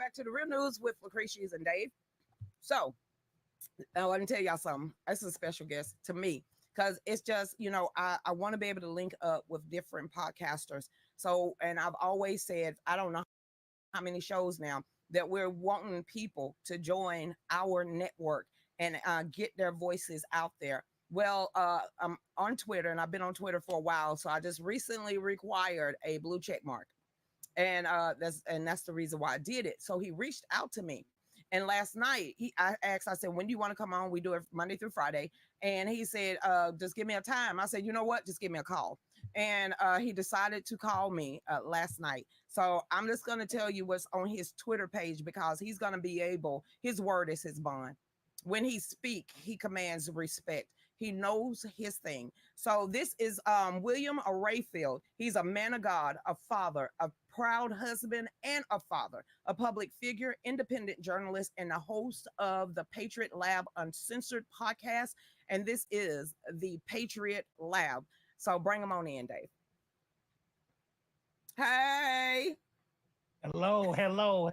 back to the real news with Lecretia Hughes and Dave. So, I want to tell y'all something. This is a special guest to me because it's just, I want to be able to link up with different podcasters. So, and I've always said, I don't know how many shows now that we're wanting people to join our network and get their voices out there. Well, I'm on Twitter and I've been on Twitter for a while. So I just recently required a blue check mark. And that's the reason why I did it. So he reached out to me. And last night I asked, I said, when do you want to come on? We do it Monday through Friday. And he said, just give me a time. I said, you know what? Just give me a call. And he decided to call me last night. So I'm just going to tell you what's on his Twitter page because he's going to be able, his word is his bond. When he speaks, he commands respect. He knows his thing. So this is William Rayfield. He's a man of God, a father, a proud husband, and a father, a public figure, independent journalist, and the host of the Patriot Lab Uncensored podcast. And this is the Patriot Lab. So bring him on in, Dave. Hey. Hello. How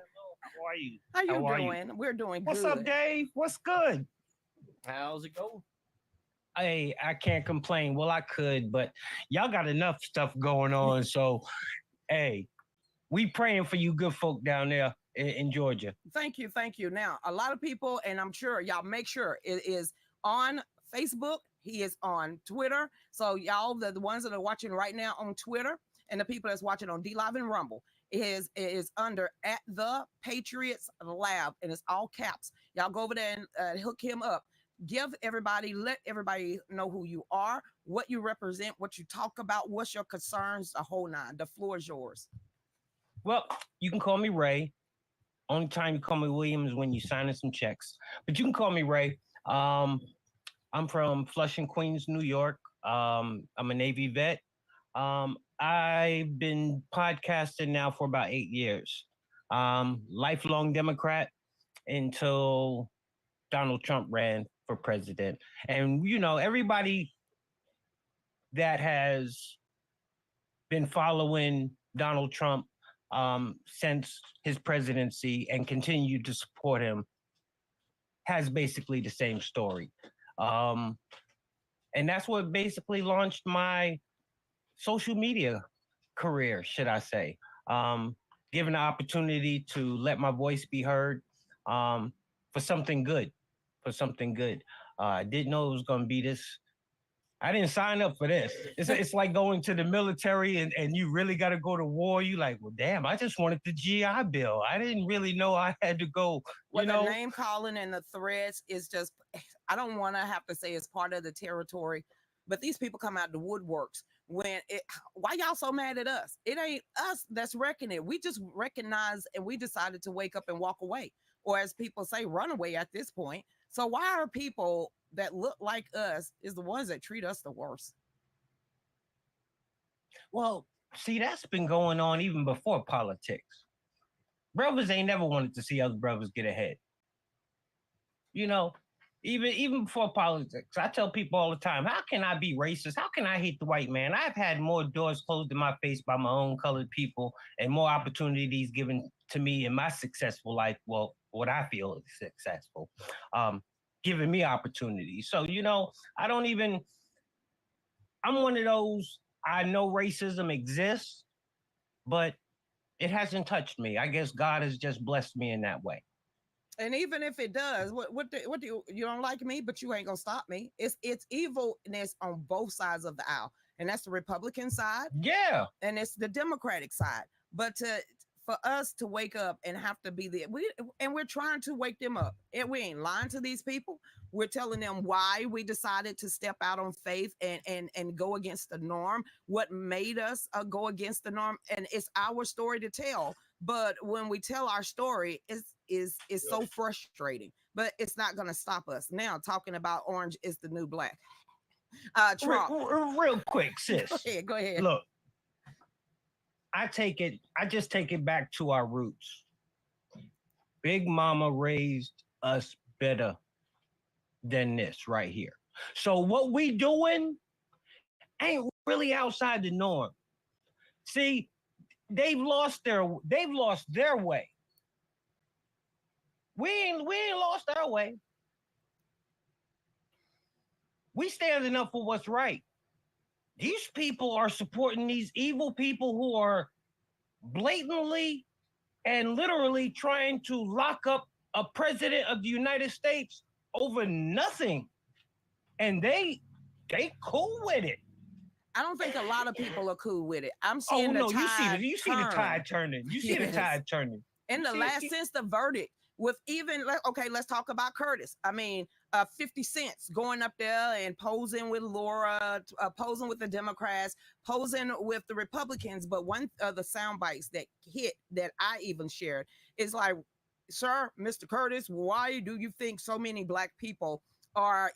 are you? How you doing? We're doing good. What's up, Dave? What's good? How's it going? Hey, I can't complain. Well, I could, but y'all got enough stuff going on. So, hey, we praying for you good folk down there in Georgia. Thank you. Now, a lot of people, and I'm sure y'all make sure it is on Facebook. He is on Twitter. So y'all, the ones that are watching right now on Twitter and the people that's watching on DLive and Rumble is under at the Patriots Lab, and it's all caps. Y'all go over there and hook him up. Let everybody know who you are, what you represent, what you talk about, what's your concerns, the whole nine. The floor is yours. Well, you can call me Ray. Only time you call me William is when you signing some checks. But you can call me Ray. I'm from Flushing, Queens, New York. I'm a Navy vet. I've been podcasting now for about 8 years. Lifelong Democrat until Donald Trump ran for president. And, everybody that has been following Donald Trump since his presidency and continued to support him has basically the same story. And that's what basically launched my social media career, should I say. Given the opportunity to let my voice be heard for something good. I didn't know it was going to be this. I didn't sign up for this. It's like going to the military and you really got to go to war. You like, well, damn, I just wanted the GI Bill. I didn't really know I had to go. The name calling and the threats is just, I don't want to have to say it's part of the territory, but these people come out the woodworks. Why y'all so mad at us? It ain't us that's wrecking it. We just recognize and we decided to wake up and walk away. Or as people say, run away at this point. So why are people that look like us is the ones that treat us the worst? Well, see, that's been going on even before politics. Brothers ain't never wanted to see other brothers get ahead. Even before politics, I tell people all the time, how can I be racist? How can I hate the white man? I've had more doors closed in my face by my own colored people and more opportunities given to me in my successful life. Well, what I feel is successful, giving me opportunities. So, I'm one of those, I know racism exists, but it hasn't touched me. I guess God has just blessed me in that way. And even if it does, what do you don't like me, but you ain't gonna stop me. It's evilness on both sides of the aisle, and that's the Republican side, yeah, and it's the Democratic side. But for us to wake up and have to be we're trying to wake them up, and we ain't lying to these people. We're telling them why we decided to step out on faith and go against the norm. What made us go against the norm, and it's our story to tell. But when we tell our story, is so frustrating. But it's not going to stop us. Now talking about orange is the new black. Trump. Real quick, sis. Go ahead. Look, I just take it back to our roots. Big Mama raised us better than this right here. So what we doing ain't really outside the norm. See, they've lost their way. We ain't lost our way. We standing up for what's right. These people are supporting these evil people who are blatantly and literally trying to lock up a president of the United States over nothing. And they cool with it. I don't think a lot of people are cool with it. I'm Oh seeing the no, you see tide the turn. tide turning. You see the Yes. tide turning. In the last, since the verdict, with even okay, let's talk about Curtis. I mean, 50 Cents going up there and posing with Laura, posing with the Democrats, posing with the Republicans. But one of the sound bites that hit that I even shared is like, "Sir, Mr. Curtis, why do you think so many black people are,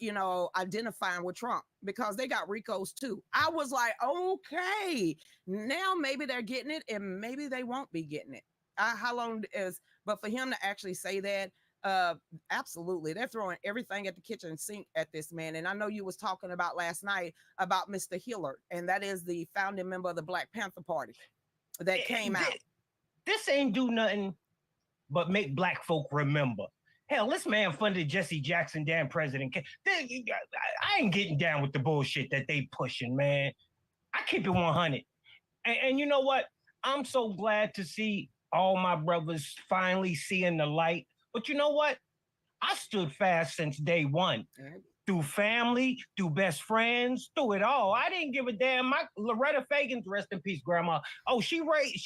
identifying with Trump? Because they got Ricos too." I was like, okay, now maybe they're getting it, and maybe they won't be getting it. How long is, but for him to actually say that, absolutely, they're throwing everything at the kitchen sink at this man. And I know you was talking about last night about Mr. Hillard, and that is the founding member of the Black Panther Party that came out. This ain't do nothing but make black folk remember. Hell, this man funded Jesse Jackson, damn president. I ain't getting down with the bullshit that they pushing, man. I keep it 100. And you know what? I'm so glad to see all my brothers finally seeing the light. But you know what? I stood fast since day one. Through family, through best friends, through it all. I didn't give a damn. My Loretta Fagan's, rest in peace, grandma. Oh, she raised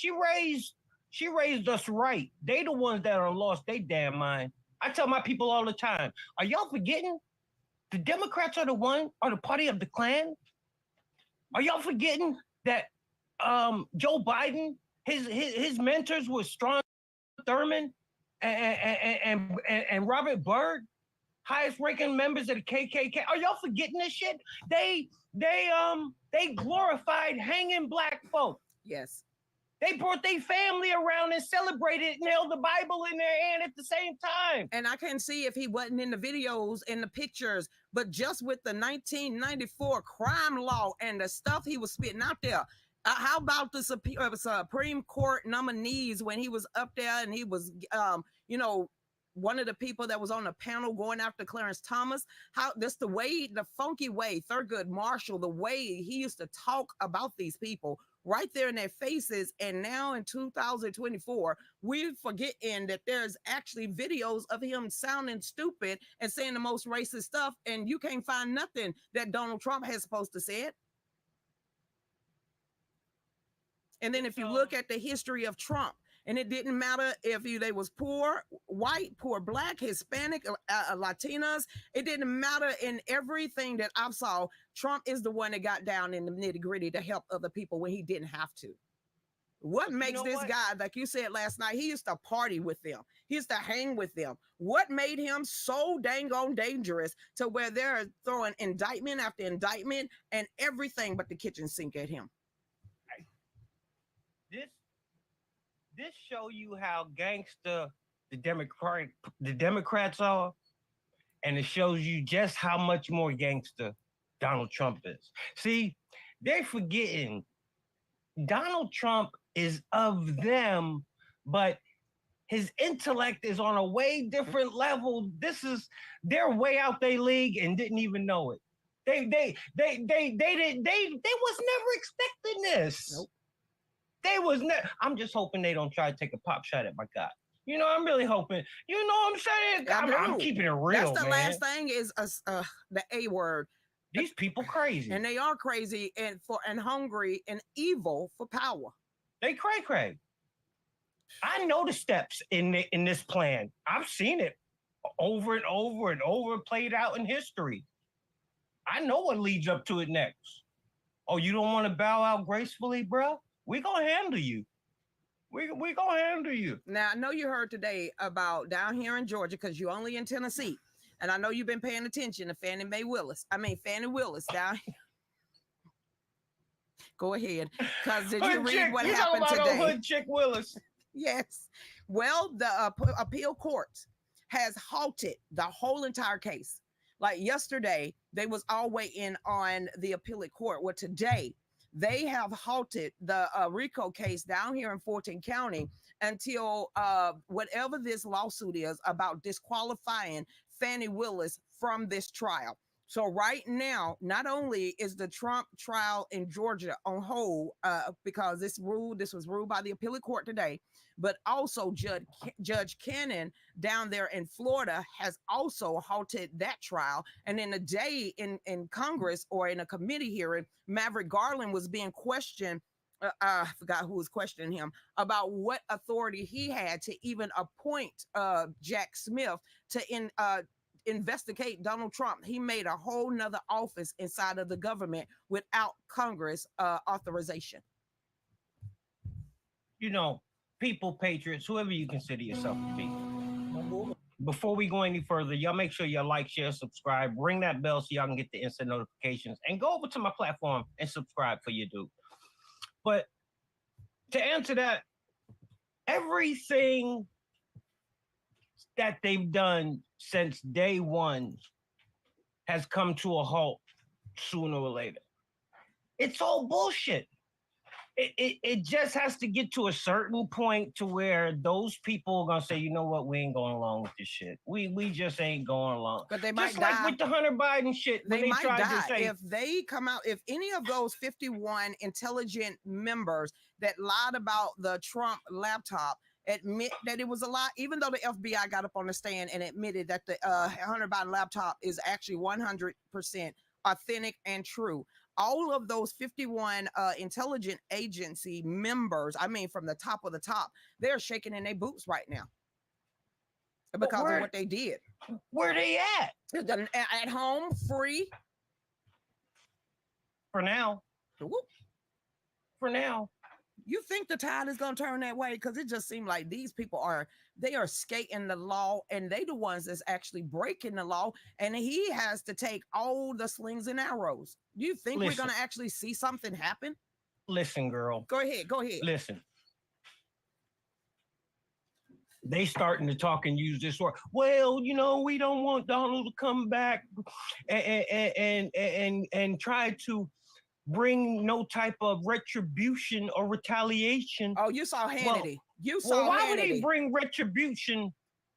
us right. They the ones that are lost they damn mind. I tell my people all the time, are y'all forgetting? The Democrats are the party of the Klan? Are y'all forgetting that Joe Biden, his mentors were Strom Thurmond and Robert Byrd, highest ranking members of the KKK. Are y'all forgetting this shit? They glorified hanging black folk. Yes. They brought their family around and celebrated and held the Bible in their hand at the same time. And I can see if he wasn't in the videos and the pictures, but just with the 1994 crime law and the stuff he was spitting out there. How about the Supreme Court nominees when he was up there and he was, one of the people that was on the panel going after Clarence Thomas? How this the way, the funky way, Thurgood Marshall, the way he used to talk about these people right there in their faces. And now in 2024, we're forgetting that there's actually videos of him sounding stupid and saying the most racist stuff, and you can't find nothing that Donald Trump has supposed to say it. And then if you look at the history of Trump, and it didn't matter if they was poor, white, poor, black, Hispanic, Latinas. It didn't matter in everything that I saw. Trump is the one that got down in the nitty gritty to help other people when he didn't have to. What makes this guy, like you said last night, he used to party with them. He used to hang with them. What made him so dang on dangerous to where they're throwing indictment after indictment and everything but the kitchen sink at him? This show you how gangster the Democrats are, and it shows you just how much more gangster Donald Trump is. See, they're forgetting Donald Trump is of them, but his intellect is on a way different level. They're way out their league and didn't even know it. They was never expecting this. Nope. I'm just hoping they don't try to take a pop shot at my guy. You know, I'm really hoping. You know what I'm saying? I'm keeping it real. That's the man. last thing is the A word. These people crazy, and they are crazy and hungry and evil for power. They cray. I know the steps in this plan. I've seen it over and over and over played out in history. I know what leads up to it next. Oh, you don't want to bow out gracefully, bro? We gonna handle you. We gonna handle you. Now, I know you heard today about down here in Georgia, because you're only in Tennessee. And I know you've been paying attention to Fannie Willis down here. Go ahead. Because did you read what happened today? Hood Chick Willis. Yes. Well, the appeal court has halted the whole entire case. Like yesterday, they was all waiting on the appellate court. Well, today, they have halted the RICO case down here in Fulton County until whatever this lawsuit is about disqualifying Fannie Willis from this trial. So right now, not only is the Trump trial in Georgia on hold because this was ruled by the appellate court today, but also Judge Cannon down there in Florida has also halted that trial. And in a day in Congress or in a committee hearing, Maverick Garland was being questioned. I forgot who was questioning him about what authority he had to even appoint Jack Smith to investigate Donald Trump. He made a whole nother office inside of the government without Congress authorization. You know, people, patriots, whoever you consider yourself to be. Before we go any further, y'all make sure y'all like, share, subscribe, ring that bell so y'all can get the instant notifications, and go over to my platform and subscribe for you, dude. But to answer that, everything that they've done since day one has come to a halt sooner or later. It's all bullshit. It just has to get to a certain point to where those people are gonna say, you know what, we ain't going along with this shit. We just ain't going along. But they might just die. like with the Hunter Biden shit. They might die if they come out. If any of those 51 intelligent members that lied about the Trump laptop admit that it was a lie, even though the FBI got up on the stand and admitted that the Hunter Biden laptop is actually 100% authentic and true. All of those 51 intelligence agency members, I mean, from the top of the top, they're shaking in their boots right now because of what they did. Where they at? At home, free. For now. For now. You think the tide is going to turn that way? Because it just seems like these people are skating the law, and they the ones that's actually breaking the law, and he has to take all the slings and arrows. Do you think we're going to actually see something happen? Listen, girl. Go ahead. Listen. They starting to talk and use this word. Well, you know, we don't want Donald to come back and try to bring no type of retribution or retaliation. Oh, you saw Hannity. Why would he bring retribution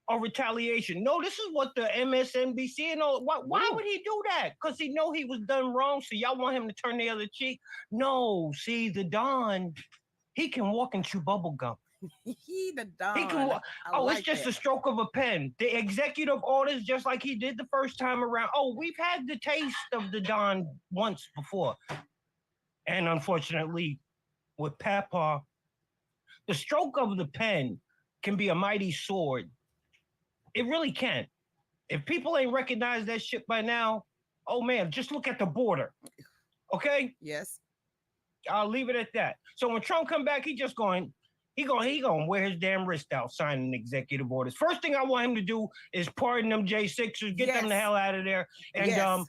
or retaliation? No, this is what the MSNBC and all. Why would he do that? Because he know he was done wrong, so y'all want him to turn the other cheek? No, see, the Don, he can walk and chew bubble gum. The Don. He can walk. It's just a stroke of a pen. The executive orders, just like he did the first time around. Oh, we've had the taste of the Don once before. And unfortunately, with Papa, the stroke of the pen can be a mighty sword. It really can. If people ain't recognized that shit by now, oh man, just look at the border. Okay? Yes. I'll leave it at that. So when Trump come back, he going to wear his damn wrist out signing executive orders. First thing I want him to do is pardon them J6ers, get them the hell out of there, and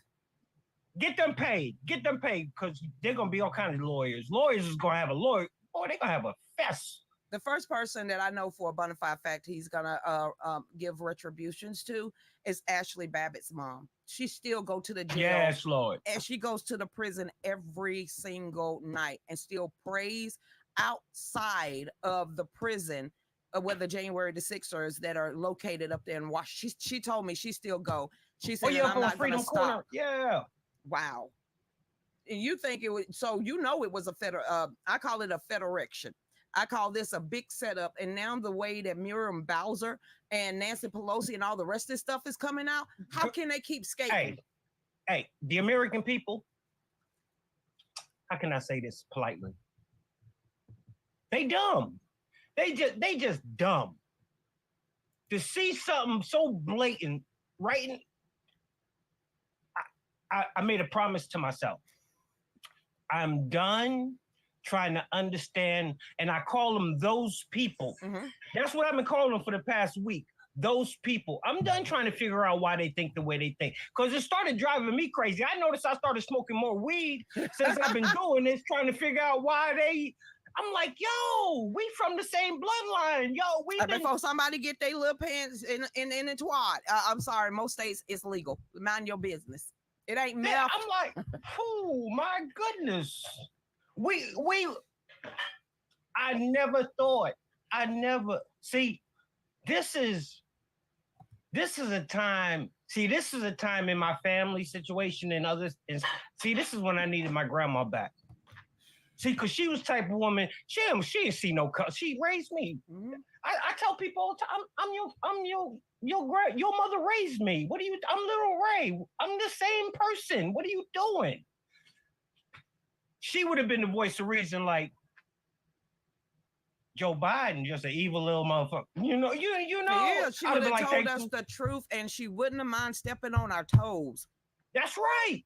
get them paid, because they're going to be all kinds of lawyers. Lawyers is going to have a lawyer. Boy, they're going to have a fest. The first person that I know for a bona fide fact he's going to give retributions to is Ashley Babbitt's mom. She still go to the jail. Yes, Lord. And she goes to the prison every single night and still prays outside of the prison where the January the 6ers that are located up there in Washington. She told me she still go. She said, I'm not going to stop. Yeah. Wow. And you think it was, so you know it was a federal, I call it a federation. I call this a big setup. And now the way that Miriam Bowser and Nancy Pelosi and all the rest of this stuff is coming out, how can they keep skating? Hey, the American people, how can I say this politely? They dumb. They just dumb. To see something so blatant, right? I made a promise to myself. I'm done trying to understand, and I call them those people. Mm-hmm. That's what I've been calling them for the past week. Those people. I'm done trying to figure out why they think the way they think, because it started driving me crazy. I noticed I started smoking more weed since I've been doing this, trying to figure out why they. I'm like, yo, we from the same bloodline. Yo, before somebody get their little pants in the twat. I'm sorry, most states it's legal. Mind your business. It ain't meth. I'm like, oh my goodness. we I never thought. I never see. This is a time. See, this is a time in my family situation and others. See, this is when I needed my grandma back. See, because she was type of woman. She didn't see no cut. She raised me. Mhm. I tell people all the time, your mother raised me. What are you? I'm little Ray. I'm the same person. What are you doing? She would have been the voice of reason, like Joe Biden, just an evil little motherfucker. You know. Yeah, she I'd would have been have like, told us the truth, and she wouldn't have mind stepping on our toes. that's right.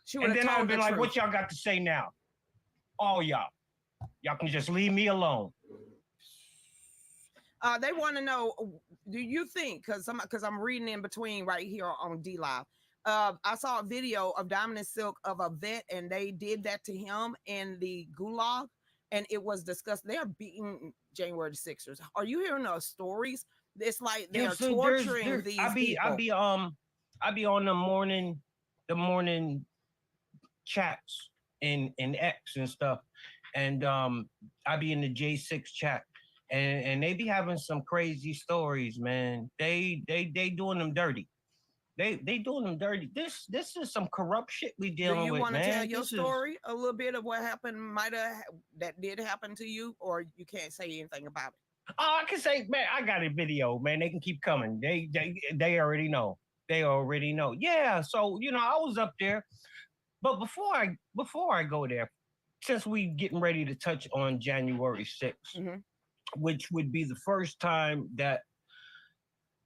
She would And have then I'd told have been the like, truth. what y'all got to say now? All y'all can just leave me alone. They want to know, do you think, because I'm reading in between right here on D Live. I saw a video of Diamond and Silk of a vet, and they did that to him in the gulag, and it was discussed. They are beating January the Sixers. Are you hearing those stories? It's like they are So torturing these I people. be on the morning chats in X and stuff, and I be in the J6 chat, and they be having some crazy stories, man. They doing them dirty. They doing them dirty. This is some corrupt shit we Do dealing you with, want to man. tell your This is- story a little bit of what happened, that did happen to you, or you can't say anything about it? Oh, I can say, man, I got a video, man. They can keep coming. They already know. They already know. Yeah. So I was up there, but before I go there, since we getting ready to touch on January 6th, Mhm. which would be the first time that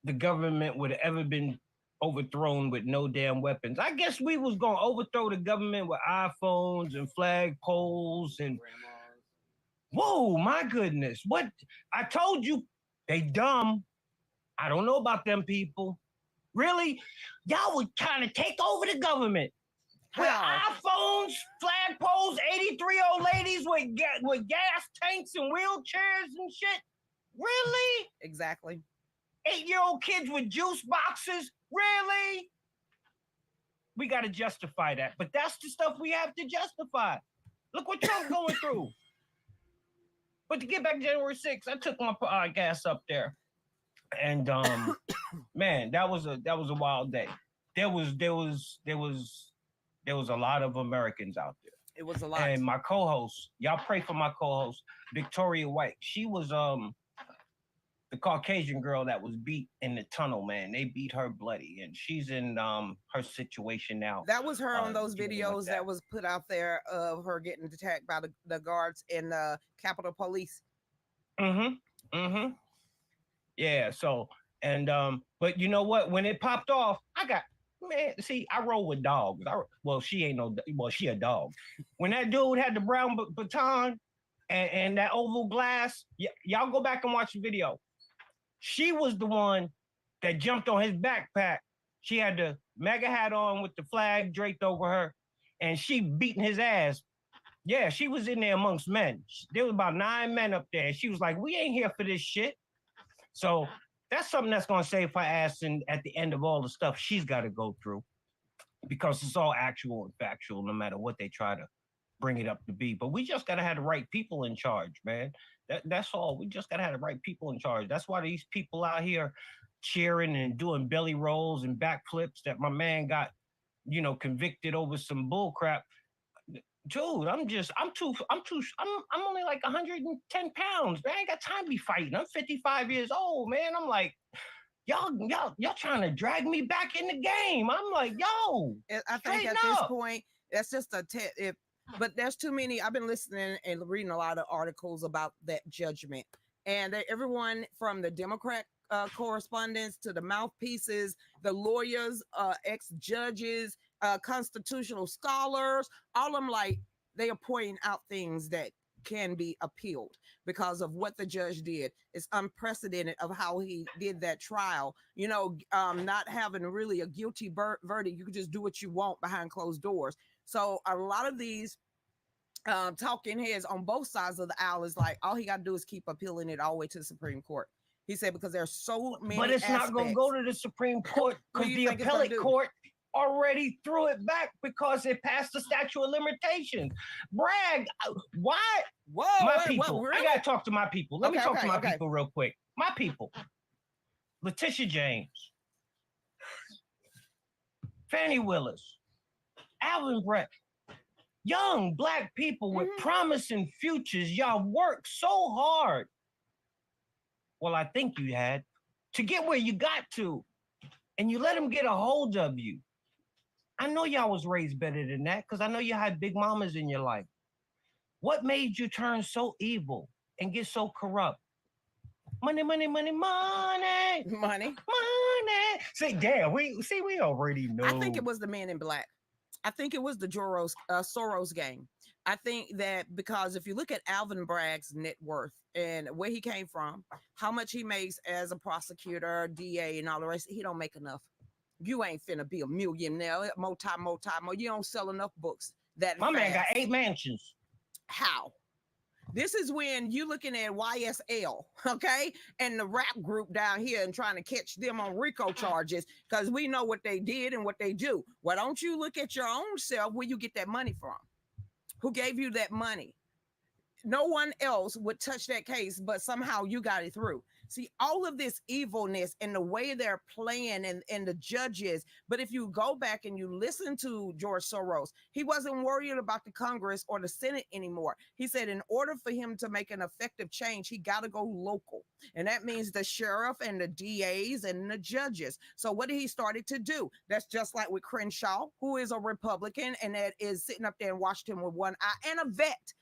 the government would have ever been overthrown with no damn weapons. I guess we was gonna overthrow the government with iPhones and flag poles and whoa, my goodness. What I told you, they dumb. I don't know about them people. Really? Y'all would trying to take over the government. With How? iPhones, flagpoles, 83-year-old ladies with gas tanks and wheelchairs and shit. Really? Exactly. 8-year-old kids with juice boxes. Really? We got to justify that. But that's the stuff we have to justify. Look what Trump's going through. But to get back to January 6th, I took my gas up there. And man, that was a wild day. There was a lot of Americans out there. It was a lot. And my co-host, y'all pray for my co-host, Victoria White. She was the Caucasian girl that was beat in the tunnel, man. They beat her bloody, and she's in her situation now. That was her on those dealing with videos that was put out there of her getting attacked by the guards in the Capitol Police. Yeah, so and but you know what? When it popped off, see, I roll with dogs. She ain't no, she a dog. When that dude had the brown baton and that oval glass, y'all go back and watch the video. She was the one that jumped on his backpack. She had the MAGA hat on with the flag draped over her, and she beating his ass. Yeah, she was in there amongst men. There was about 9 men up there, and she was like, "We ain't here for this shit." So that's something that's going to save her ass at the end of all the stuff she's got to go through, because it's all actual and factual, no matter what they try to bring it up to be. But we just got to have the right people in charge, man. That's all. We just got to have the right people in charge. That's why these people out here cheering and doing belly rolls and backflips that my man got, convicted over some bull crap. Dude, I'm only like 110 pounds, man. I ain't got time to be fighting. I'm 55 years old, man. I'm like, y'all trying to drag me back in the game. I'm like, yo, I think at this point, that's just but there's too many. I've been listening and reading a lot of articles about that judgment, and everyone from the Democrat correspondents to the mouthpieces, the lawyers, ex-judges, constitutional scholars, all of them, like, they are pointing out things that can be appealed because of what the judge did. It's unprecedented of how he did that trial, not having really a guilty verdict. You can just do what you want behind closed doors. So a lot of these talking heads on both sides of the aisle is like, all he got to do is keep appealing it all the way to the Supreme Court. He said, because there's so many But it's not going to go to the Supreme Court, because the appellate court already threw it back because it passed the statute of limitations. Bragg, why? Whoa, My wait, people. what, really? I gotta talk to my people. Let me Okay, talk to okay, my okay. people real quick. My people. Lecretia James, Fannie Willis, Alvin Brett, young Black people with promising futures. Y'all worked so hard. Well, I think you had to get where you got to, and you let them get a hold of you. I know y'all was raised better than that because I know you had big mamas in your life. What made you turn so evil and get so corrupt? Money, money, money, money, Money. money. See, damn, we already know. I think it was the Men in Black. I think it was the Soros gang. I think that because if you look at Alvin Bragg's net worth and where he came from, how much he makes as a prosecutor, DA, and all the rest, he don't make enough. You ain't finna be a millionaire, multi. You don't sell enough books that My fast. man got 8 mansions. How? This is when you looking at YSL, okay, and the rap group down here and trying to catch them on RICO charges because we know what they did and what they do. Why don't you look at your own self where you get that money from? Who gave you that money? No one else would touch that case, but somehow you got it through. See, all of this evilness and the way they're playing and the judges. But if you go back and you listen to George Soros, he wasn't worried about the Congress or the Senate anymore. He said in order for him to make an effective change, he got to go local. And that means the sheriff and the DAs and the judges. So what did he started to do? That's just like with Crenshaw, who is a Republican and that is sitting up there in Washington with one eye and a vet.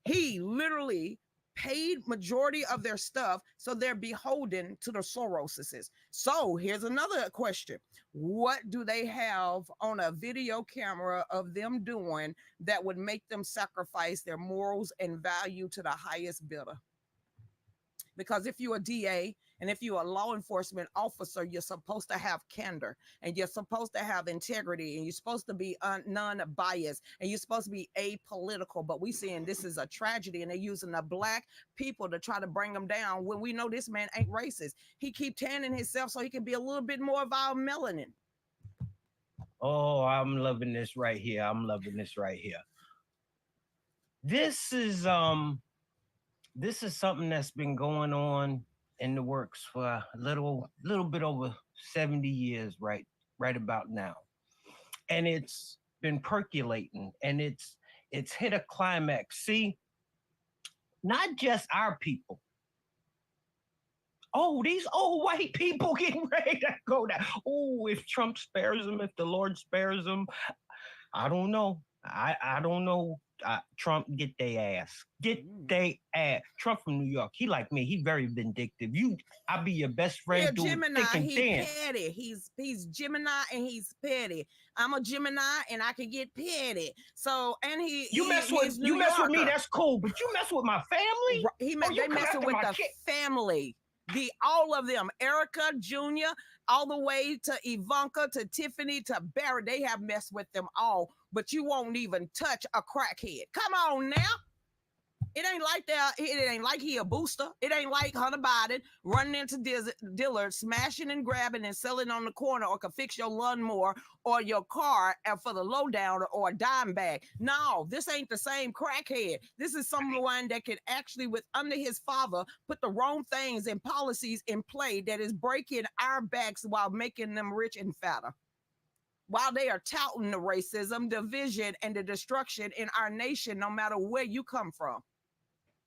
He literally paid majority of their stuff, so they're beholden to the Soroses. So here's another question. What do they have on a video camera of them doing that would make them sacrifice their morals and value to the highest bidder? Because if you're a DA and if you're a law enforcement officer, you're supposed to have candor and you're supposed to have integrity and you're supposed to be non-biased and you're supposed to be apolitical. But we seeing this is a tragedy and they're using the Black people to try to bring them down when we know this man ain't racist. He keep tanning himself so he can be a little bit more of our melanin. Oh, I'm loving this right here. I'm loving this right here. This is something that's been going on in the works for a little bit over 70 years right about now. And it's been percolating and it's hit a climax. See, not just our people. Oh, these old white people getting ready to go down. Oh, if Trump spares them, if the Lord spares them, I don't know. I don't know. Trump, get their ass. Get their ass. Trump from New York. He like me. He very vindictive. I'll be your best friend. Yeah, through Gemini. thick and He's thin. petty. He's Gemini and he's petty. I'm a Gemini and I can get petty. So and You mess with me. That's cool. But you mess with my family. They messing with the family. All of them, Erica Jr., all the way to Ivanka, to Tiffany, to Barry, they have messed with them all, but you won't even touch a crackhead. Come on now. It ain't like that. It ain't like he a booster. It ain't like Hunter Biden running into dealers, smashing and grabbing and selling on the corner, or can fix your lawnmower or your car for the lowdown or a dime bag. No, this ain't the same crackhead. This is someone that can actually, with under his father, put the wrong things and policies in play that is breaking our backs while making them rich and fatter. While they are touting the racism, division, and the destruction in our nation, no matter where you come from.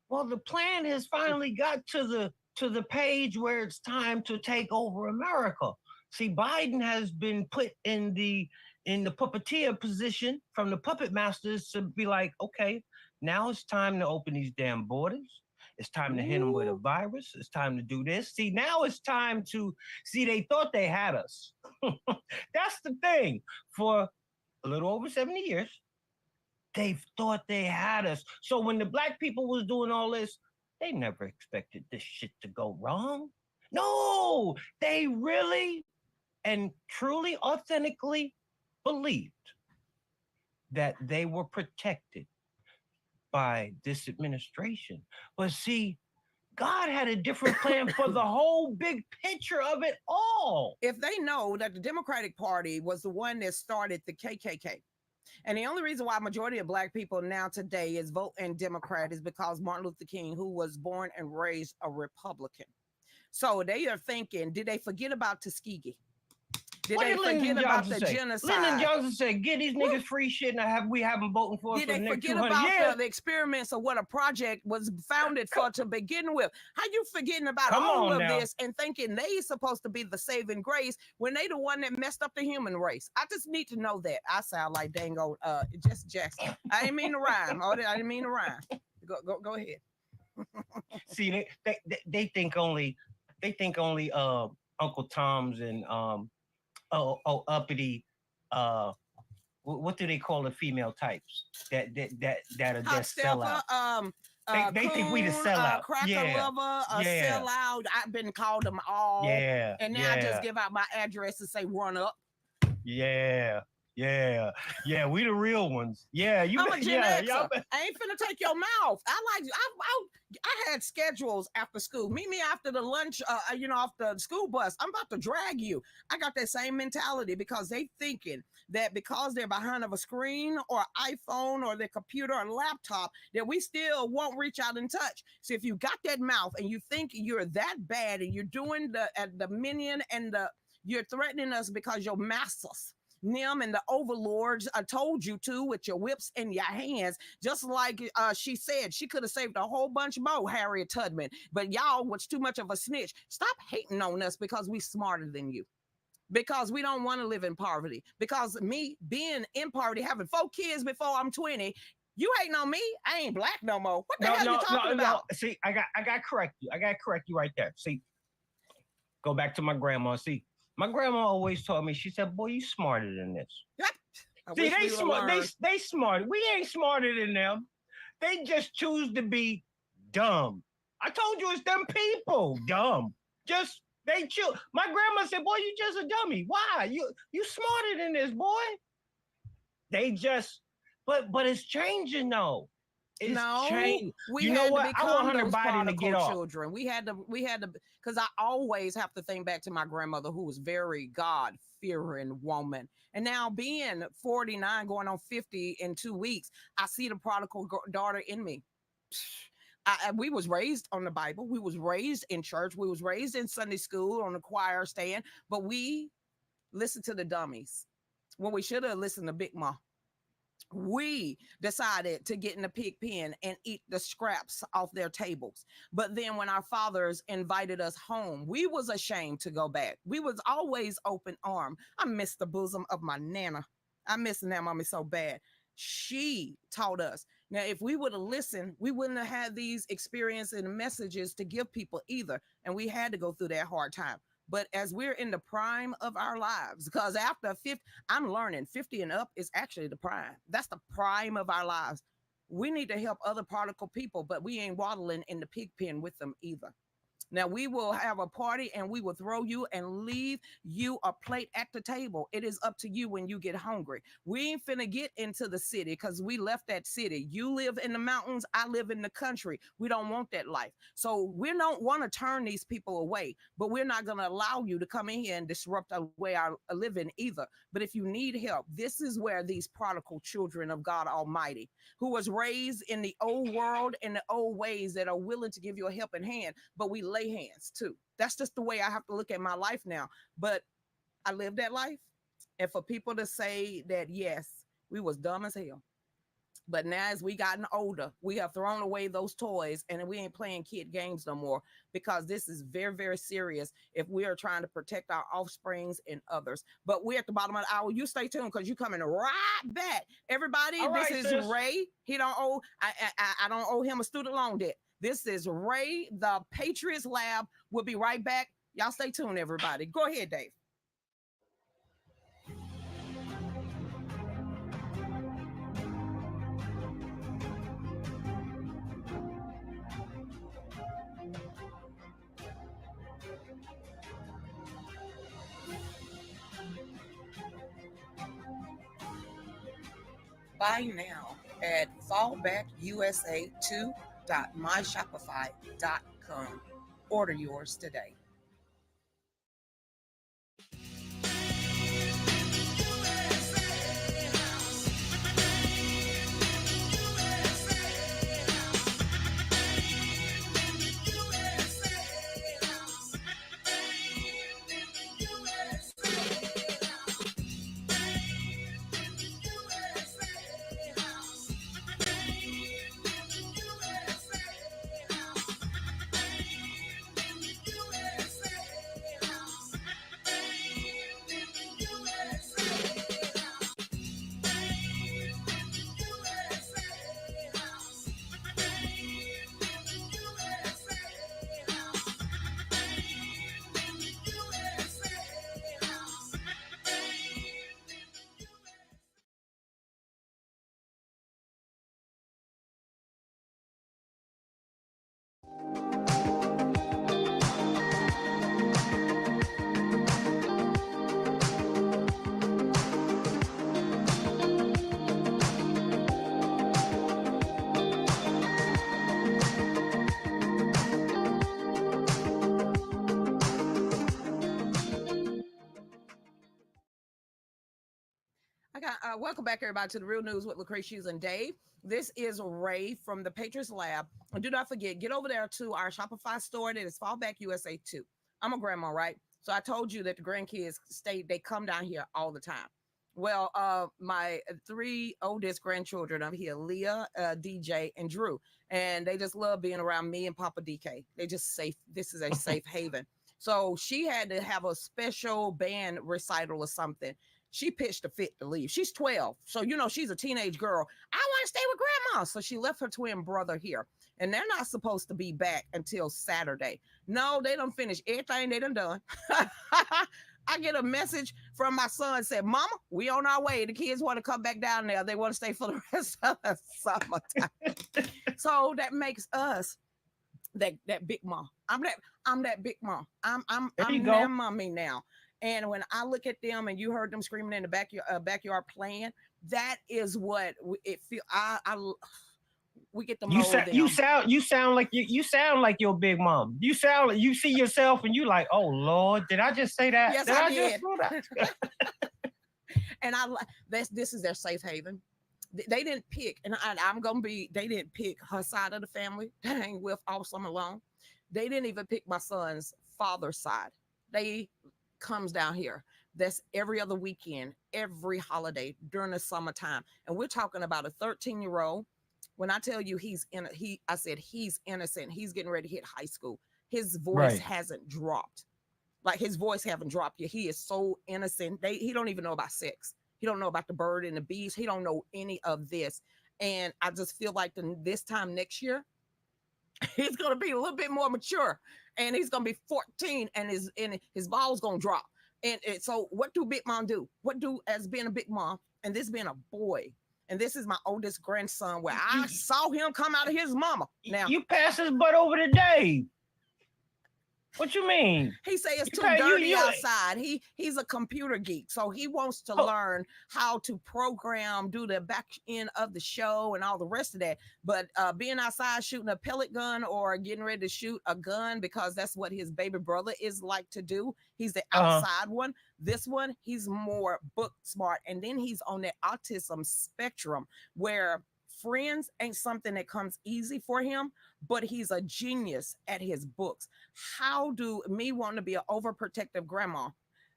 Well, the plan has finally got to the page where it's time to take over America. See, Biden has been put in the puppeteer position from the puppet masters to be like, okay, now it's time to open these damn borders. It's time to hit them with a virus. It's time to do this. See, now it's time to see. They thought they had us. That's the thing. For a little over 70 years, they thought they had us. So when the Black people was doing all this, they never expected this shit to go wrong. No, they really and truly, authentically believed that they were protected by this administration. But see, God had a different plan for the whole big picture of it all. If they know that the Democratic Party was the one that started the KKK, and the only reason why majority of black people now today is voting Democrat is because Martin Luther King, who was born and raised a Republican. So they are thinking, did they forget about Tuskegee? Did What they did Lyndon forget about Johnson the say? Lyndon genocide? Johnson said, "Get these niggas free shit, and we have them voting for us Did for the they next forget 200 about years." the experiments of what a project was founded for to begin with? How you forgetting about Come all on of now. this and thinking they supposed to be the saving grace when they the one that messed up the human race? I just need to know that. I sound like dang old Jesse Jackson. I didn't mean to rhyme. I didn't mean to rhyme. Go ahead. See, they think only Uncle Tom's and uppity what do they call the female types that are Hot just sell stepper, out. They think we the sellout. cracker Yeah. lover, a Yeah. sellout. I've been called them all. Yeah. And now I just give out my address and say run up. Yeah. We the real ones. Yeah, you. I'm a Gen yeah, Xer. I ain't finna take your mouth. I had schedules after school. Meet me after the lunch, off the school bus. I'm about to drag you. I got that same mentality because they thinking that because they're behind of a screen or iPhone or their computer or laptop, that we still won't reach out and touch. So if you got that mouth and you think you're that bad and you're doing the minion and you're threatening us because your masters, Nim and the overlords told you to with your whips in your hands, just like she said. She could have saved a whole bunch more, Harriet Tubman, but y'all was too much of a snitch. Stop hating on us because we smarter than you, because we don't want to live in poverty, because me being in poverty, having 4 kids before I'm 20, you hating on me. I ain't black no more. What the hell you talking about? See, I got to correct you. I got to correct you right there. See, go back to my grandma. See, my grandma always told me, she said, boy, you smarter than this. Yep. See, they smart. They smart. We ain't smarter than them. They just choose to be dumb. I told you it's them people. Dumb. Just they choose. My grandma said, boy, you just a dummy. Why? You smarter than this, boy. They just but it's changing though. It's changed. We you had know to what? become I want Hunter those Biden to get off. children. We had to, because I always have to think back to my grandmother, who was very God-fearing woman. And now being 49, going on 50 in 2 weeks, I see the prodigal daughter in me. We was raised on the Bible. We was raised in church. We was raised in Sunday school on the choir stand. But we listened to the dummies when we should have listened to Big Ma. We decided to get in the pig pen and eat the scraps off their tables. But then when our fathers invited us home, we was ashamed to go back. We was always open arm. I miss the bosom of my nana. I miss that mommy so bad. She taught us. Now, if we would have listened, we wouldn't have had these experiences and messages to give people either. And we had to go through that hard time. But as we're in the prime of our lives, because after 50, I'm learning 50 and up is actually the prime. That's the prime of our lives. We need to help other prodigal people, but we ain't waddling in the pig pen with them either. Now we will have a party and we will throw you and leave you a plate at the table. It is up to you when you get hungry. We ain't finna get into the city because we left that city. You live in the mountains, I live in the country. We don't want that life. So we don't want to turn these people away, but we're not going to allow you to come in here and disrupt the way I live in either. But if you need help, this is where these prodigal children of God Almighty, who was raised in the old world and the old ways, that are willing to give you a helping hand, but we lay hands too. That's just the way I have to look at my life now. But I lived that life. And for people to say that, yes, we was dumb as hell. But now as we gotten older, we have thrown away those toys and we ain't playing kid games no more, because this is very, very serious if we are trying to protect our offsprings and others. But we're at the bottom of the hour. You stay tuned because you're coming right back. Everybody, this is sis. Ray. He don't owe, I don't owe him a student loan debt. This is Ray, the Patriots Lab. We'll be right back. Y'all stay tuned, everybody. Go ahead, Dave. Buy now at fallbackusa2.myshopify.com. income. Order yours today. I got welcome back everybody to the Real News with Lecretia Hughes and Dave. This is Ray from the Patriots Lab. And do not forget, get over there to our Shopify store that is Fallback USA 2. I'm a grandma, right? So I told you that the grandkids they come down here all the time. Well, my three oldest grandchildren up here, Leah, DJ, and Drew, and they just love being around me and Papa DK. They just safe. This is a safe haven. So she had to have a special band recital or something. She pitched a fit to leave. She's 12. So, she's a teenage girl. I want to stay with grandma. So she left her twin brother here. And they're not supposed to be back until Saturday. No, they don't finish everything they done. I get a message from my son said, Mama, we on our way. The kids want to come back down there. They want to stay for the rest of the summertime. So that makes us that big mom. I'm that big mom. I'm their mommy now. And when I look at them and you heard them screaming in the backyard playing, that is what it feel. We get to mold them. You sound like your big mom. You see yourself and you like, oh Lord, did I just say that? Yes, I did. Just that? And this is their safe haven. They didn't pick, and they didn't pick her side of the family to hang with all summer long. They didn't even pick my son's father's side. They comes down here. That's every other weekend, every holiday during the summertime. And we're talking about a 13-year-old. When I tell you I said he's innocent. He's getting ready to hit high school. His voice hasn't dropped. Like his voice haven't dropped yet. He is so innocent. He don't even know about sex. He don't know about the bird and the bees. He don't know any of this. And I just feel like this time next year, he's going to be a little bit more mature, and he's going to be 14, and his ball's going to drop. And so what do big mom do? What do, as being a big mom, and this being a boy, and this is my oldest grandson, where I saw him come out of his mama. Now you pass his butt over today. What you mean? He say it's too dirty outside. He's a computer geek, so he wants to learn how to program, do the back end of the show and all the rest of that. But being outside shooting a pellet gun or getting ready to shoot a gun, because that's what his baby brother is like to do. He's the outside one. This one, he's more book smart. And then he's on that autism spectrum where friends ain't something that comes easy for him, but he's a genius at his books. How do me wanting to be an overprotective grandma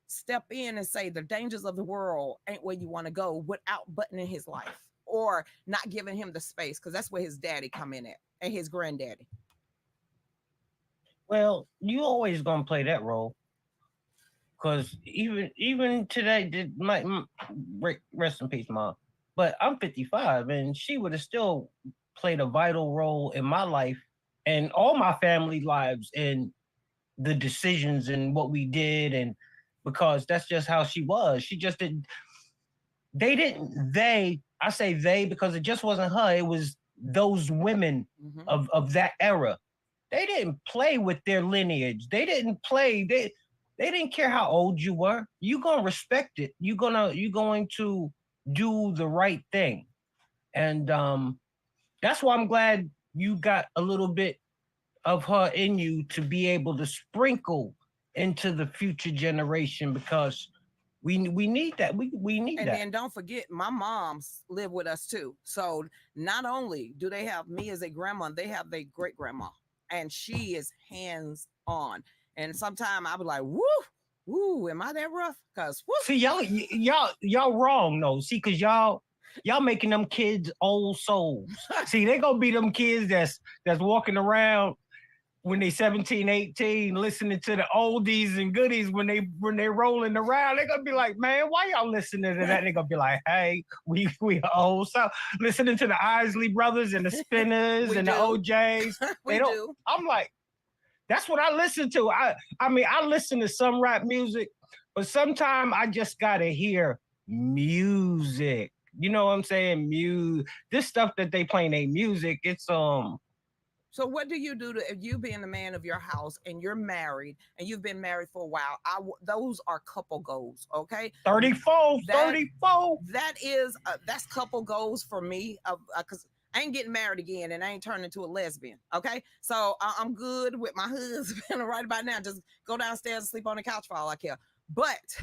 step in and say the dangers of the world ain't where you want to go without buttoning his life or not giving him the space? Because that's where his daddy come in at, and his granddaddy. Well, you always gonna play that role. Because even today, rest in peace, Mom. But I'm 55, and she would have still played a vital role in my life and all my family lives in the decisions and what we did. And because that's just how she was. She just didn't. I say they because it just wasn't her. It was those women of that era. They didn't play with their lineage. They didn't play. They didn't care how old you were. You're gonna respect it. You're going to do the right thing. And that's why I'm glad you got a little bit of her in you to be able to sprinkle into the future generation because we need that. We need And that. then don't forget, my moms live with us too. So not only do they have me as a grandma, they have their great grandma, and she is hands on. And sometimes I be like, woo, woo, am I that rough? Cause woo, See, y'all wrong though. See, cause y'all making them kids old souls. See, they gonna be them kids that's walking around when they 17, 18, listening to the oldies and goodies when they rolling around. They're gonna be like, man, why y'all listening to that? They're gonna be like, hey, we old so listening to the Isley Brothers and the Spinners we and do, the OJs. They we don't. do. I'm like, that's what I listen to. I mean, I listen to some rap music, but sometimes I just gotta hear music. You know what I'm saying? This stuff that they playing ain't music. It's So what do you do to if you being the man of your house and you're married and you've been married for a while? Those are couple goals, okay? 34, That 34. that is that's couple goals for me because I ain't getting married again and I ain't turning into a lesbian, okay? So I'm good with my husband right about now. Just go downstairs and sleep on the couch for all I care. But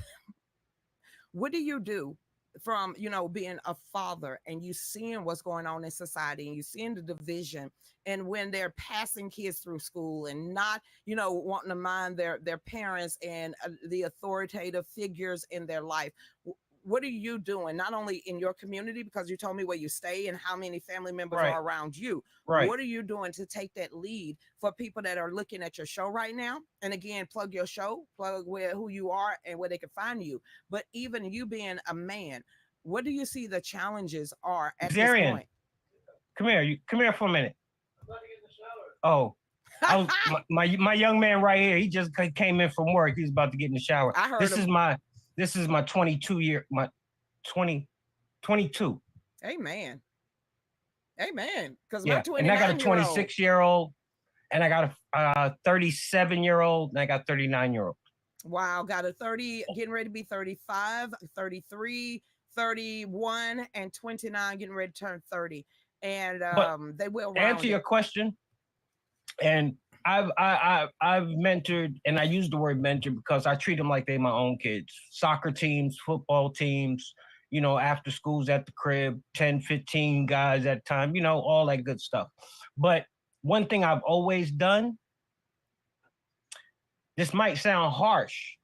what do you do from being a father and you seeing what's going on in society and you seeing the division and when they're passing kids through school and not wanting to mind their parents and the authoritative figures in their life? What are you doing not only in your community, because you told me where you stay and how many family members Right. are around you? Right. What are you doing to take that lead for people that are looking at your show right now? And again, plug your show, plug who you are and where they can find you. But even you being a man, what do you see the challenges are at this Zarian, point? come here. You come here for a minute. Oh, I was my young man right here. He just came in from work. He's about to get in the shower. I heard This him. is my 22 year my 20 22. Amen. Amen. Because my Yeah, and I got a 29-year-old. 26-year-old, and I got a 37-year-old, and I got a 39-year-old. Wow, got a 30, getting ready to be 35, 33, 31, and 29, getting ready to turn 30. And But they will answer round your it. question, and I've mentored, and I use the word mentor because I treat them like they my own kids. Soccer teams, football teams, after schools at the crib, 10, 15 guys at a time, all that good stuff. But one thing I've always done, this might sound harsh.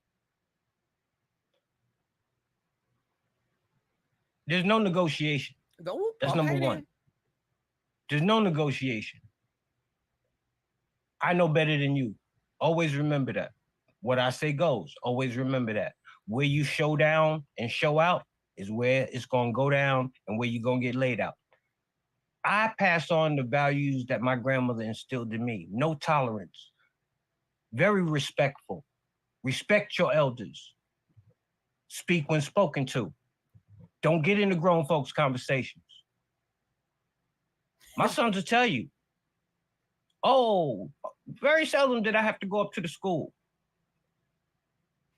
There's no negotiation. Oh, That's okay, number one. then. There's no negotiation. I know better than you. Always remember that. What I say goes. Always remember that. Where you show down and show out is where it's going to go down and where you're going to get laid out. I pass on the values that my grandmother instilled in me. No tolerance. Very respectful. Respect your elders. Speak when spoken to. Don't get into grown folks' conversations. My sons will tell you, oh, very seldom did I have to go up to the school.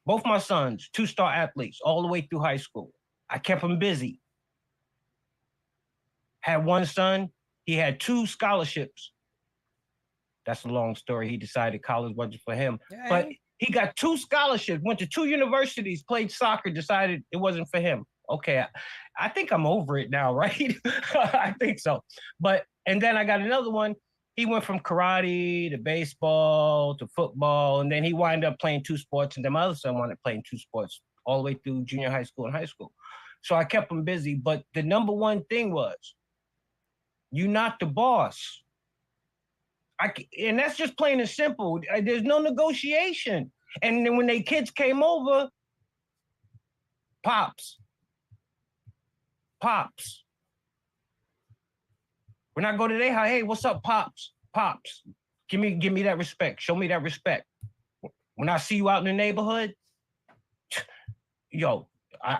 Both my sons, 2-star athletes, all the way through high school. I kept them busy. Had one son, he had 2 scholarships. That's a long story. He decided college wasn't for him. Okay. But he got 2 scholarships, went to 2 universities, played soccer, decided it wasn't for him. Okay, I think I'm over it now, right? I think so. And then I got another one. He went from karate to baseball to football, and then he wound up playing 2 sports. And then my other son wound up playing 2 sports all the way through junior high school and high school. So I kept him busy. But the number one thing was, you're not the boss. And that's just plain and simple. There's no negotiation. And then when they kids came over, pops. When I go to their house, hey, what's up, pops? Pops, give me that respect. Show me that respect. When I see you out in the neighborhood, yo,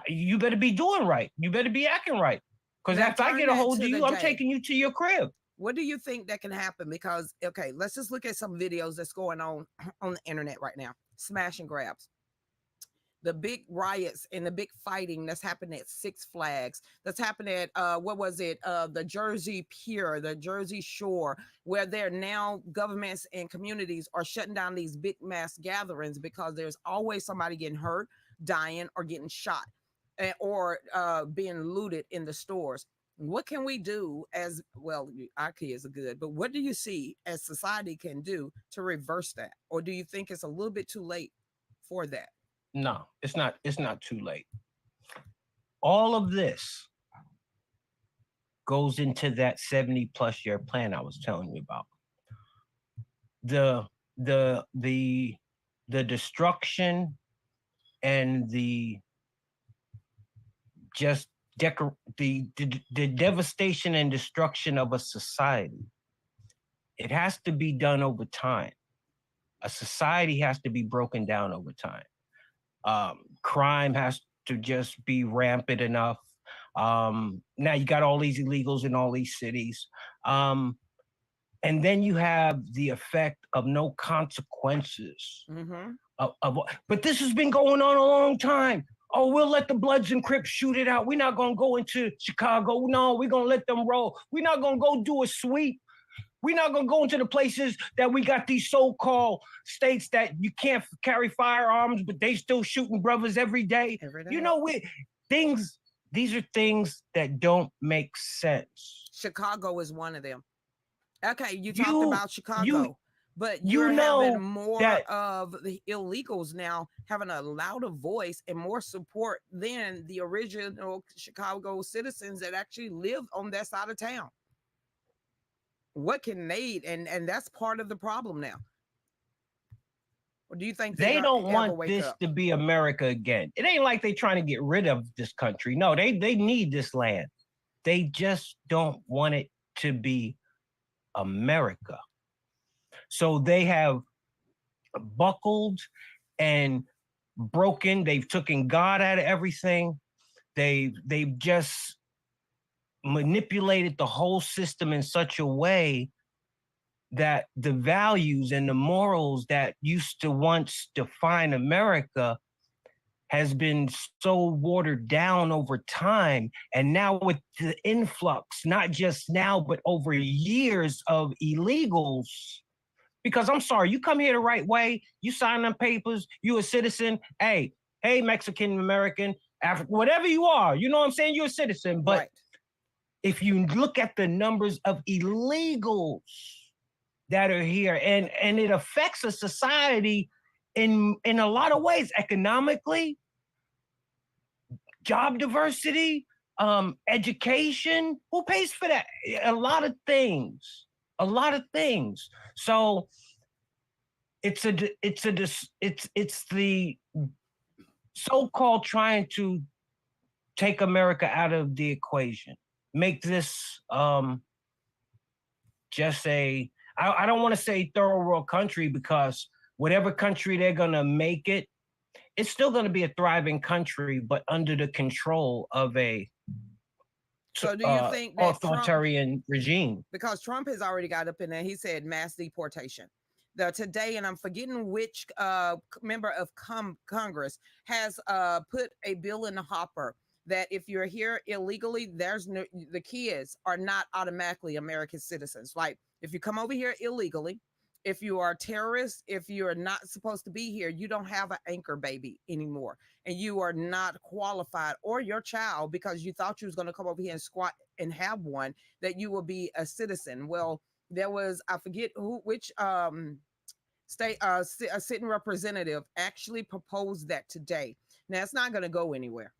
you better be doing right. You better be acting right. Because Now, after I turn get a that hold to of the you, I'm day. taking you to your crib. What do you think that can happen? Because, okay, let's just look at some videos that's going on the internet right now. Smash and grabs. the big riots and the big fighting that's happened at Six Flags, that's happened at what was it, the Jersey Pier, the Jersey Shore, where there now governments and communities are shutting down these big mass gatherings because there's always somebody getting hurt, dying, or getting shot, or being looted in the stores. What can we do as well? Our kids are good, but what do you see as society can do to reverse that? Or do you think it's a little bit too late for that? No, it's not. It's not too late. All of this goes into that 70-plus year plan I was telling you about. The the the the destruction and the just the devastation and destruction of a society. It has to be done over time. A society has to be broken down over time. Crime has to just be rampant enough. Now you got all these illegals in all these cities. And then you have the effect of no consequences. Mm-hmm. But this has been going on a long time. Oh, we'll let the Bloods and Crips shoot it out. We're not going to go into Chicago. No, we're going to let them roll. We're not going to go do a sweep. We're not going to go into the places that we got these so-called states that you can't carry firearms, but they still shooting brothers every day. You know, these are things that don't make sense. Chicago is one of them. Okay, you talked about Chicago, but you you're know having more that of the illegals now having a louder voice and more support than the original Chicago citizens that actually live on that side of town. What can they, and that's part of the problem now. Or do you think they don't ever want wake this up? to be America again. It ain't like they trying to get rid of this country. No, they need this land. They just don't want it to be America. So they have buckled and broken. They've taken God out of everything. They've just manipulated the whole system in such a way that the values and the morals that used to once define America has been so watered down over time. And now with the influx, not just now, but over years of illegals, because I'm sorry, you come here the right way, you sign them papers, you a citizen, hey, Mexican, American, African, whatever you are, you know what I'm saying? You're a citizen. But Right. if you look at the numbers of illegals that are here, and it affects a society in a lot of ways, economically, job diversity, education. Who pays for that? A lot of things. So it's the so-called trying to take America out of the equation, make this just I don't want to say third world country, because whatever country they're gonna make it, it's still gonna be a thriving country, but under the control of a So do you think that authoritarian regime? Because Trump has already got up in there, he said mass deportation. Today, and I'm forgetting which member of Congress has put a bill in the hopper that if you're here illegally, the kids are not automatically American citizens. Like if you come over here illegally, if you are a terrorist, if you're not supposed to be here, you don't have an anchor baby anymore, and you are not qualified, or your child, because you thought you was going to come over here and squat and have one, that you will be a citizen. Well, there was, I forget which state a sitting representative actually proposed that today. Now it's not going to go anywhere.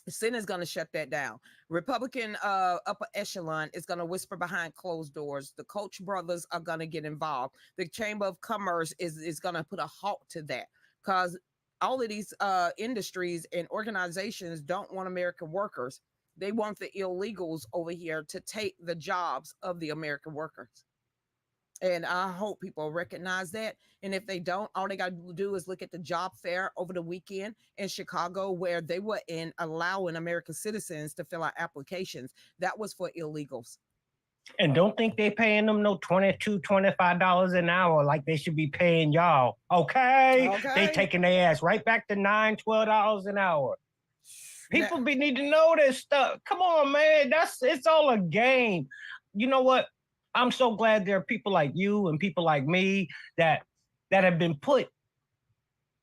The Senate is going to shut that down. Republican upper echelon is going to whisper behind closed doors. The Koch brothers are going to get involved. The Chamber of Commerce is going to put a halt to that, because all of these industries and organizations don't want American workers. They want the illegals over here to take the jobs of the American workers. And I hope people recognize that. And if they don't, all they got to do is look at the job fair over the weekend in Chicago, where they were allowing American citizens to fill out applications. That was for illegals. And don't think they paying them no $22, $25 an hour like they should be paying y'all. Okay? They Okay. taking their ass right back to $9, $12 an hour. Now, People need to know this stuff. Come on, man. It's all a game. You know what? I'm so glad there are people like you and people like me that have been put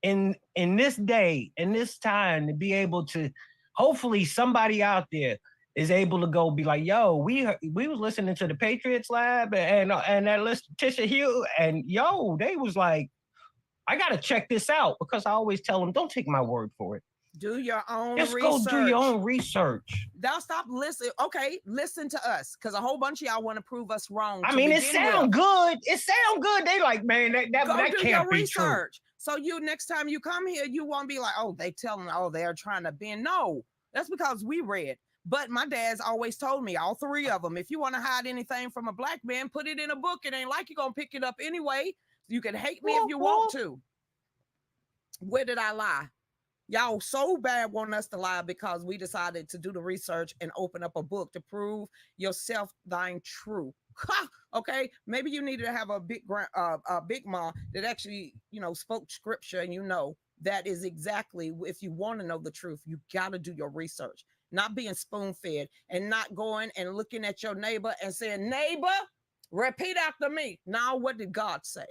in this day, in this time, to be able to, hopefully somebody out there is able to go be like, yo, we was listening to the Patriots Lab and that Lecretia Hughes, and yo, they was like, I gotta check this out, because I always tell them, don't take my word for it. do your own Just research. go do your own research. Now stop listening. Okay, listen to us, because a whole bunch of y'all want to prove us wrong. I mean, it sound good. It sound good. They like, man, that Go do can't your be true. research. So you next time you come here, you won't be like, oh, they telling, oh, they're trying to bend. No, that's because we read. But my dad's always told me, all three of them, if you want to hide anything from a black man, put it in a book. It ain't like you're gonna pick it up anyway. You can hate me if you want to. Where did I lie? Y'all so bad want us to lie because we decided to do the research and open up a book to prove yourself thine true. Okay, maybe you needed to have a big mom that actually, spoke scripture, and that is exactly, if you want to know the truth, you got to do your research, not being spoon fed and not going and looking at your neighbor and saying, neighbor, repeat after me. Now, what did God say?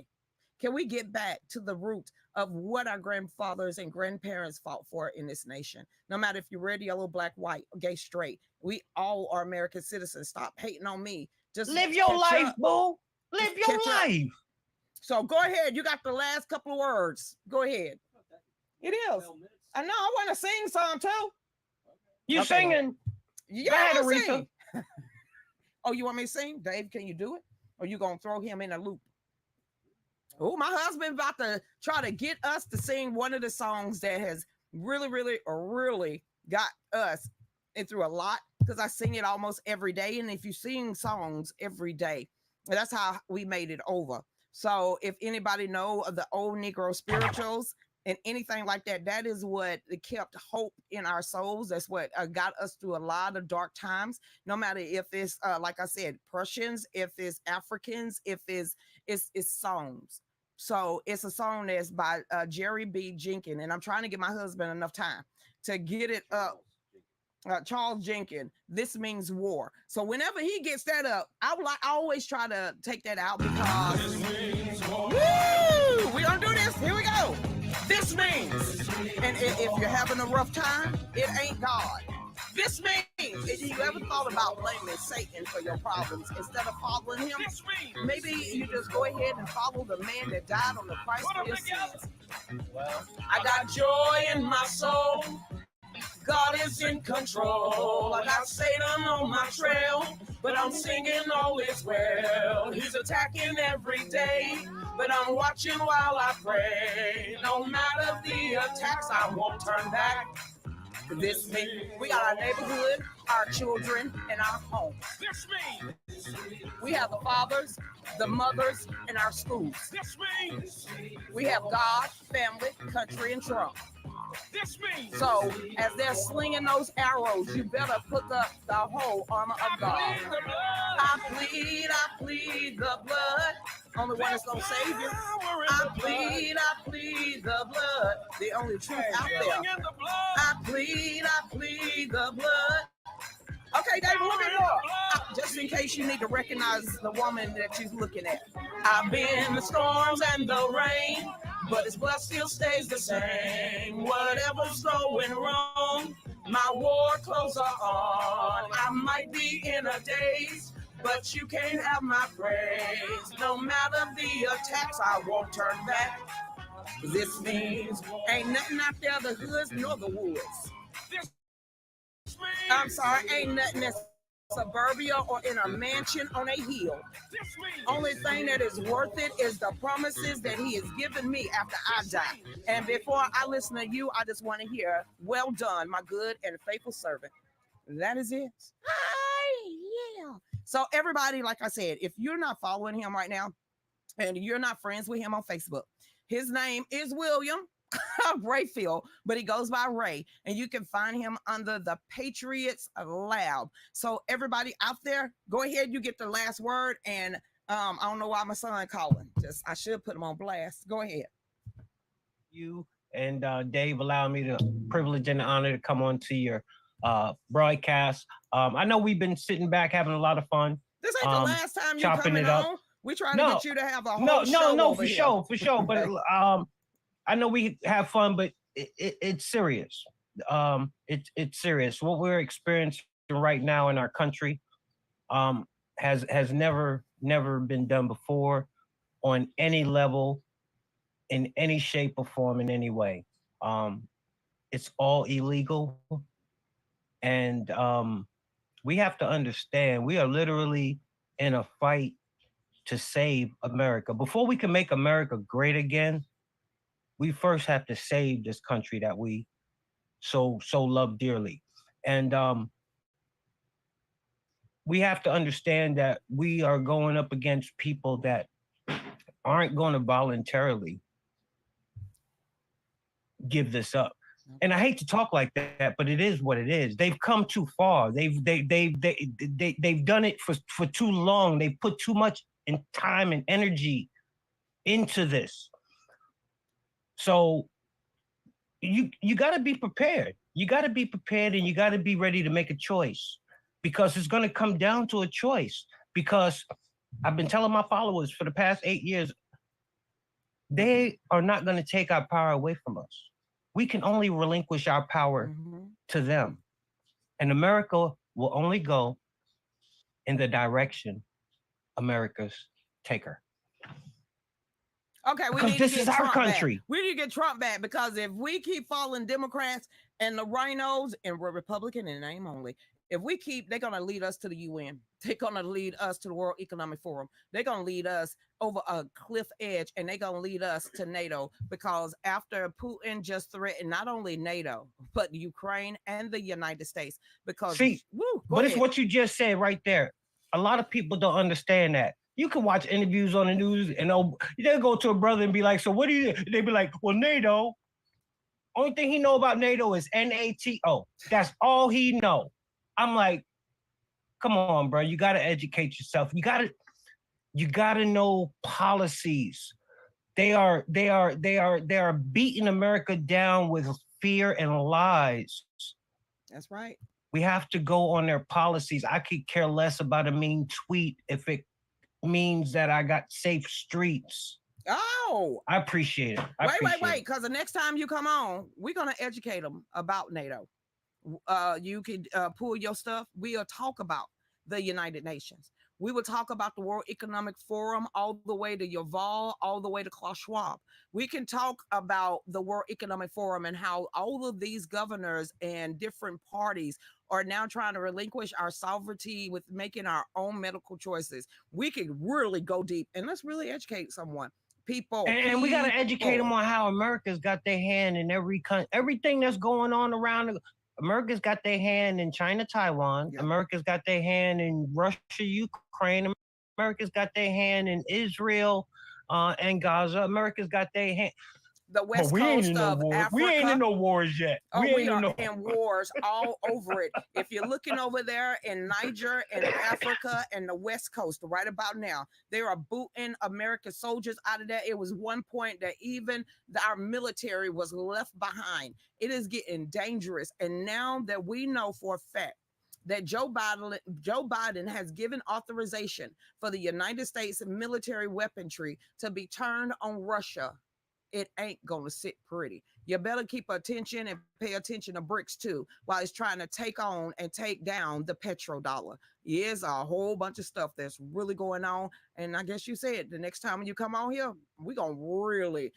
Can we get back to the root of what our grandfathers and grandparents fought for in this nation? No matter if you're red, yellow, black, white, gay, straight, we all are American citizens. Stop hating on me. Just live your life, up. boo. Live your life. So go ahead. You got the last couple of words. Go ahead. It is. I know. I want to sing some too. You singing? Yeah, I want to sing. Oh, you want me to sing? Dave, can you do it? Or you going to throw him in a loop? Oh, my husband about to try to get us to sing one of the songs that has really got us through a lot, because I sing it almost every day. And if you sing songs every day, that's how we made it over. So if anybody know of the old Negro spirituals and anything like that, that is what kept hope in our souls. That's what got us through a lot of dark times. No matter if it's, like I said, Prussians, if it's Africans, if it's songs. So it's a song that's by Jerry B. Jenkins, and I'm trying to get my husband enough time to get it up. Charles Jenkins, This Means War. So whenever he gets that up, I always try to take that out because we're gonna do this. Here we go. This means, and if you're having a rough time, it ain't God. This means, if you ever thought about blaming Satan for your problems instead of following him, maybe you just go ahead and follow the man that died on the Christ for your sins. I got joy in my soul. God is in control. I got Satan on my trail, but I'm singing all is well. He's attacking every day, but I'm watching while I pray. No matter the attacks, I won't turn back. This means we got our neighborhood, our children, and our homes. This means we have the fathers, the mothers, and our schools. This means we have God, family, country, and Trump. This means so as they're slinging those arrows, you better hook up the whole armor of God. I plead the blood. Only one that's gonna save you. I plead the blood. The only truth out there. I plead the blood. Okay, David, a little bit more. Just in case you need to recognize the woman that you're looking at. I've been the storms and the rain, but his blood still stays the same. Whatever's going wrong, my war clothes are on. I might be in a daze, but you can't have my praise. No matter the attacks, I won't turn back. This means ain't nothing out there, the hoods nor the woods. I'm sorry, ain't nothing that's suburbia or in a mansion on a hill. Only thing that is worth it is the promises that he has given me after I die. And before I listen to you, I just want to hear, well done, my good and faithful servant. That is it. Yeah. So everybody, like I said, if you're not following him right now and you're not friends with him on Facebook, his name is William. Rayfield, but he goes by Ray, and you can find him under the Patriots Lab. So everybody out there, go ahead, you get the last word, and I don't know why my son calling. Just I should put him on blast. Go ahead. You and Dave allowing me the privilege and the honor to come on to your broadcast. I know we've been sitting back having a lot of fun. This ain't the last time you Chopping coming it up. on. We trying to No, get you to have a whole no, show over for here. sure, for sure. But Okay. I know we have fun, but it's serious. It's serious. What we're experiencing right now in our country um, has never been done before on any level, in any shape or form, in any way. Um, it's all illegal, and we have to understand we are literally in a fight to save America. Before we can make America great again, we first have to save this country that we so love dearly. And we have to understand that we are going up against people that aren't going to voluntarily give this up. And I hate to talk like that, but it is what it is. They've come too far. They've done it for too long. They put too much in time and energy into this. So you got to be prepared. You got to be prepared, and you got to be ready to make a choice, because it's going to come down to a choice. Because I've been telling my followers for the past 8 years, they are not going to take our power away from us. We can only relinquish our power to them. And America will only go in the direction America's take her. Okay, we Because need this to get is our Trump country. back. We need to get Trump back, because if we keep following Democrats and the rhinos, and we're Republican in name only, if we keep, they're going to lead us to the UN. They're going to lead us to the World Economic Forum. They're going to lead us over a cliff edge, and they're going to lead us to NATO, because after Putin just threatened not only NATO, but Ukraine and the United States. Because, see, go but ahead. it's what you just said right there. A lot of people don't understand that. You can watch interviews on the news, and they'll go to a brother and be like, "So what do you?" They be like, "Well, NATO. Only thing he know about NATO is NATO. That's all he know." I'm like, "Come on, bro. You got to educate yourself. You got to know policies. They are beating America down with fear and lies. That's right. We have to go on their policies. I could care less about a mean tweet if it means that I got safe streets. Oh, I appreciate it. Wait, because the next time you come on, we're gonna educate them about NATO. You could pull your stuff. We'll talk about the United Nations. We will talk about the World Economic Forum, all the way to Yuval, all the way to Klaus Schwab. We can talk about the World Economic Forum and how all of these governors and different parties are now trying to relinquish our sovereignty with making our own medical choices. We could really go deep, and let's really educate someone. And we got to educate them on how America's got their hand in everything that's going on around. America's got their hand in China, Taiwan. Yep. America's got their hand in Russia, Ukraine. America's got their hand in Israel and Gaza. America's got their hand. The West Coast of Africa. We ain't in no wars yet. We are in wars all over it. If you're looking over there in Niger and Africa and the West Coast right about now, they are booting American soldiers out of there. It was one point that even our military was left behind. It is getting dangerous. And now that we know for a fact that Joe Biden has given authorization for the United States military weaponry to be turned on Russia, it ain't gonna sit pretty. You better keep attention and pay attention to BRICS too, while it's trying to take on and take down the petrodollar. There's a whole bunch of stuff that's really going on. And I guess you said the next time you come on here, we're gonna really,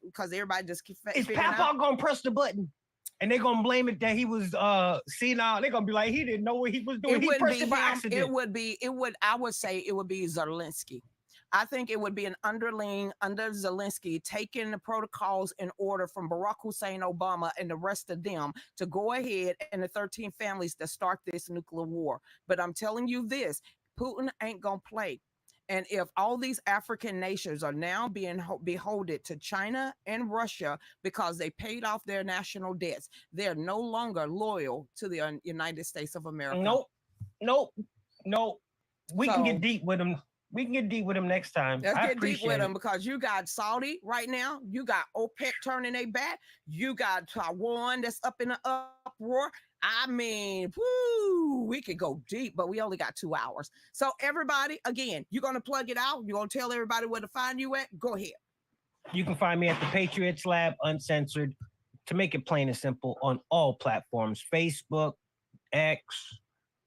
because everybody just keeps is Papa gonna press the button? And they're gonna blame it that he was senile. They're gonna be like, he didn't know what he was doing. He pressed it by accident. I would say it would be Zelensky. I think it would be an underling under Zelensky taking the protocols in order from Barack Hussein Obama and the rest of them to go ahead and the 13 families to start this nuclear war. But I'm telling you this, Putin ain't going to play. And if all these African nations are now being beholden to China and Russia because they paid off their national debts, they're no longer loyal to the United States of America. Nope, nope, nope. We can get So deep with them. We can get deep with them next time. let's I get deep with appreciate them it. because you got Saudi right now. You got OPEC turning their back. You got Taiwan that's up in the uproar. I mean, whoo, we could go deep, but we only got 2 hours. So, everybody, again, you're going to plug it out. You're going to tell everybody where to find you at. Go ahead. You can find me at the Patriots Lab Uncensored, to make it plain and simple, on all platforms: Facebook, X,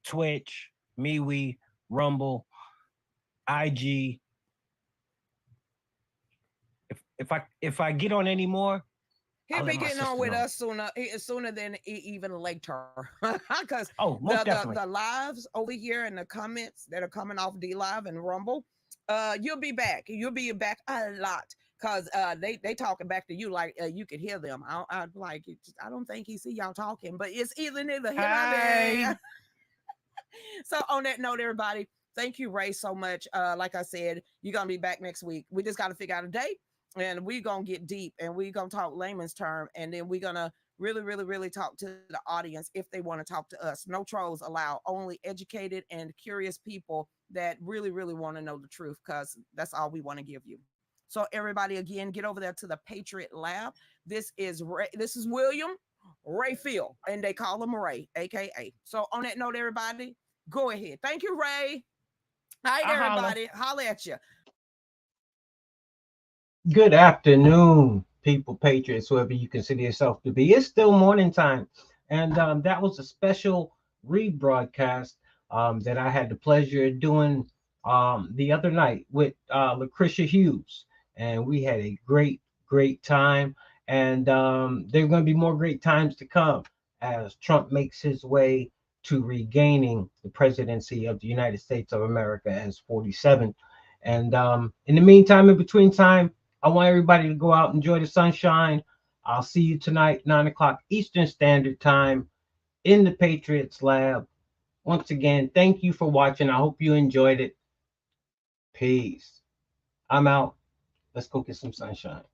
Twitch, MeWe, Rumble, IG. If I get on any more, He'll I'll be let my getting on sister with know. us sooner than even later, because Oh, most the definitely. lives over here and the comments that are coming off D Live and Rumble, you'll be back. You'll be back a lot because they talking back to you like you could hear them. I like it. I don't think he see y'all talking, but it's either neither here nor Hi. there. So on that note, everybody, thank you, Ray, so much. Like I said, you're gonna be back next week. We just got to figure out a date, and we're gonna get deep, and we're gonna talk layman's term, and then we're gonna really, really, really talk to the audience if they want to talk to us. No trolls allowed, only educated and curious people that really, really want to know the truth, because that's all we want to give you. So everybody, again, get over there to the Patriot Lab. This is Ray, this is William Ray Phil, and they call him Ray, aka. So on that note, everybody, go ahead. Thank you, Ray. All right, I holla. everybody. Holla at you. Good afternoon, people, patriots, whoever you consider yourself to be. It's still morning time, and that was a special rebroadcast that I had the pleasure of doing the other night with Lecretia Hughes, and we had a great time. And there are going to be more great times to come as Trump makes his way to regaining the presidency of the United States of America as 47. And in the meantime, in between time, I want everybody to go out and enjoy the sunshine. I'll see you tonight, 9 o'clock Eastern Standard Time in the Patriots Lab. Once again, thank you for watching. I hope you enjoyed it. Peace. I'm out. Let's go get some sunshine.